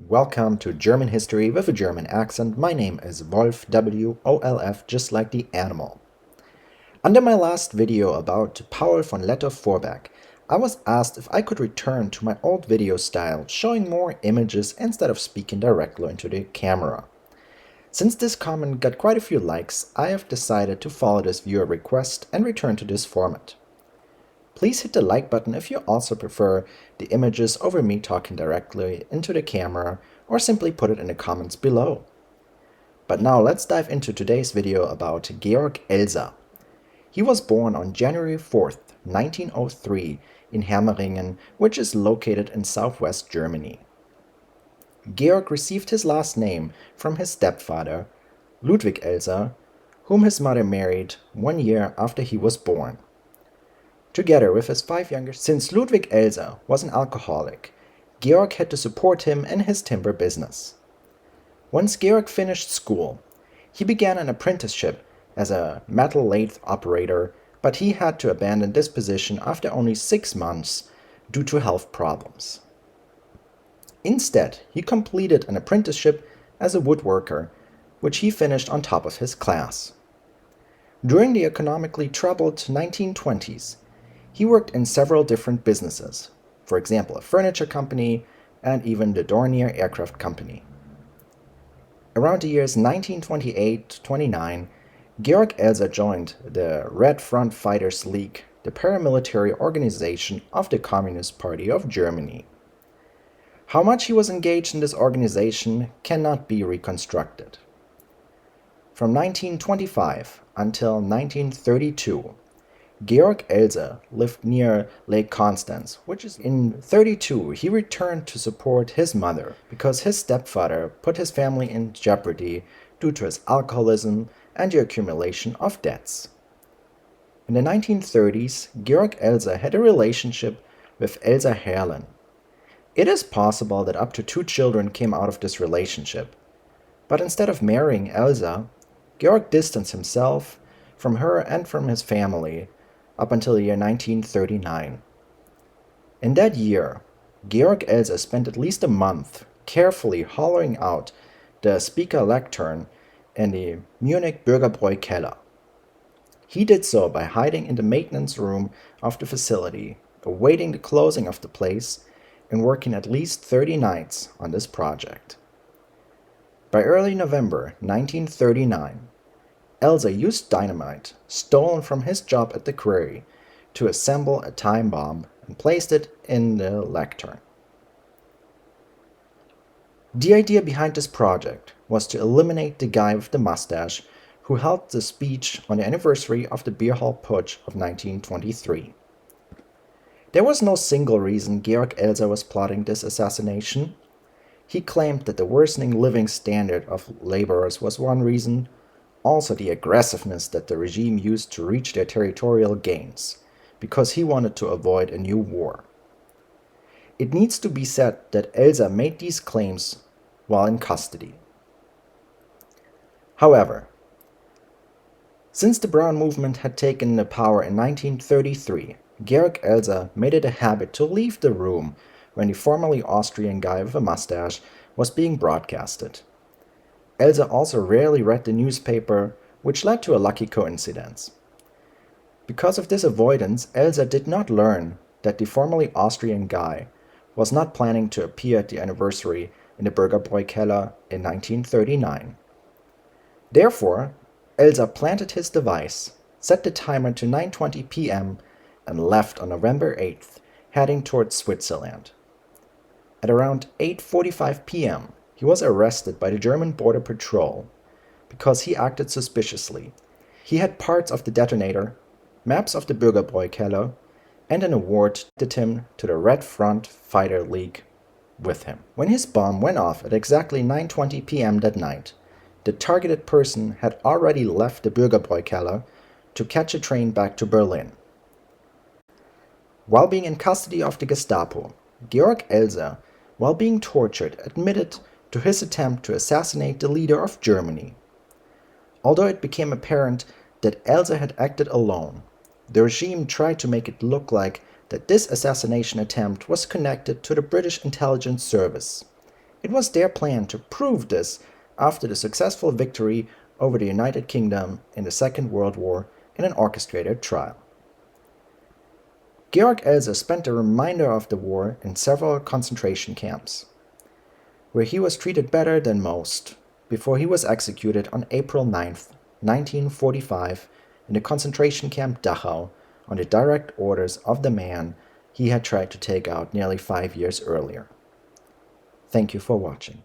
Welcome to German History with a German accent. My name is Wolf, W-O-L-F, just like the animal. Under my last video about Paul von Lettow-Vorbeck, I was asked if I could return to my old video style, showing more images instead of speaking directly into the camera. Since this comment got quite a few likes, I have decided to follow this viewer request and return to this format. Please hit the like button if you also prefer the images over me talking directly into the camera, or simply put it in the comments below. But now let's dive into today's video about Georg Elser. He was born on January 4th, 1903 in Hermeringen, which is located in southwest Germany. Georg received his last name from his stepfather, Ludwig Elser, whom his mother married 1 year after he was born. Together with his 5 younger siblings. Since Ludwig Elser was an alcoholic, Georg had to support him in his timber business. Once Georg finished school, he began an apprenticeship as a metal lathe operator, but he had to abandon this position after only 6 months due to health problems. Instead, he completed an apprenticeship as a woodworker, which he finished on top of his class. During the economically troubled 1920s, he worked in several different businesses, for example a furniture company and even the Dornier Aircraft Company. Around the years 1928-29, Georg Elser joined the Red Front Fighters League, the paramilitary organization of the Communist Party of Germany. How much he was engaged in this organization cannot be reconstructed. From 1925 until 1932, Georg Elser lived near Lake Constance, which is in 1932 he returned to support his mother because his stepfather put his family in jeopardy due to his alcoholism and the accumulation of debts. In the 1930s, Georg Elser had a relationship with Elsa Herrlen. It is possible that up to 2 children came out of this relationship, but instead of marrying Elsa, Georg distanced himself from her and from his family up until the year 1939. In that year, Georg Elser spent at least a month carefully hollowing out the speaker lectern in the Munich Bürgerbräukeller. He did so by hiding in the maintenance room of the facility, awaiting the closing of the place, and working at least 30 nights on this project. By early November 1939, Elser used dynamite stolen from his job at the quarry to assemble a time bomb and placed it in the lectern. The idea behind this project was to eliminate the guy with the mustache who held the speech on the anniversary of the beer hall putsch of 1923. There was no single reason Georg Elser was plotting this assassination. He claimed that the worsening living standard of laborers was one reason, also the aggressiveness that the regime used to reach their territorial gains, because he wanted to avoid a new war. It needs to be said that Elser made these claims while in custody. However, since the Brown movement had taken the power in 1933, Georg Elser made it a habit to leave the room when the formerly Austrian guy with a mustache was being broadcasted. Elser also rarely read the newspaper, which led to a lucky coincidence. Because of this avoidance, Elser did not learn that the formerly Austrian guy was not planning to appear at the anniversary in the Bürgerbräukeller in 1939. Therefore, Elser planted his device, set the timer to 9:20 p.m., and left on November 8th, heading towards Switzerland. At around 8:45 p.m., he was arrested by the German Border Patrol because he acted suspiciously. He had parts of the detonator, maps of the Bürgerbräukeller, and an award handed him to the Red Front Fighter League with him. When his bomb went off at exactly 9:20 p.m. that night, the targeted person had already left the Bürgerbräukeller to catch a train back to Berlin. While being in custody of the Gestapo, Georg Elser, while being tortured, admitted to his attempt to assassinate the leader of Germany. Although it became apparent that Elser had acted alone, the regime tried to make it look like that this assassination attempt was connected to the British intelligence service, It was their plan to prove this after the successful victory over the United Kingdom in the Second World War in an orchestrated trial. Georg Elser spent the remainder of the war in several concentration camps, where he was treated better than most before he was executed on April 9, 1945, in the concentration camp Dachau on the direct orders of the man he had tried to take out nearly 5 years earlier. Thank you for watching.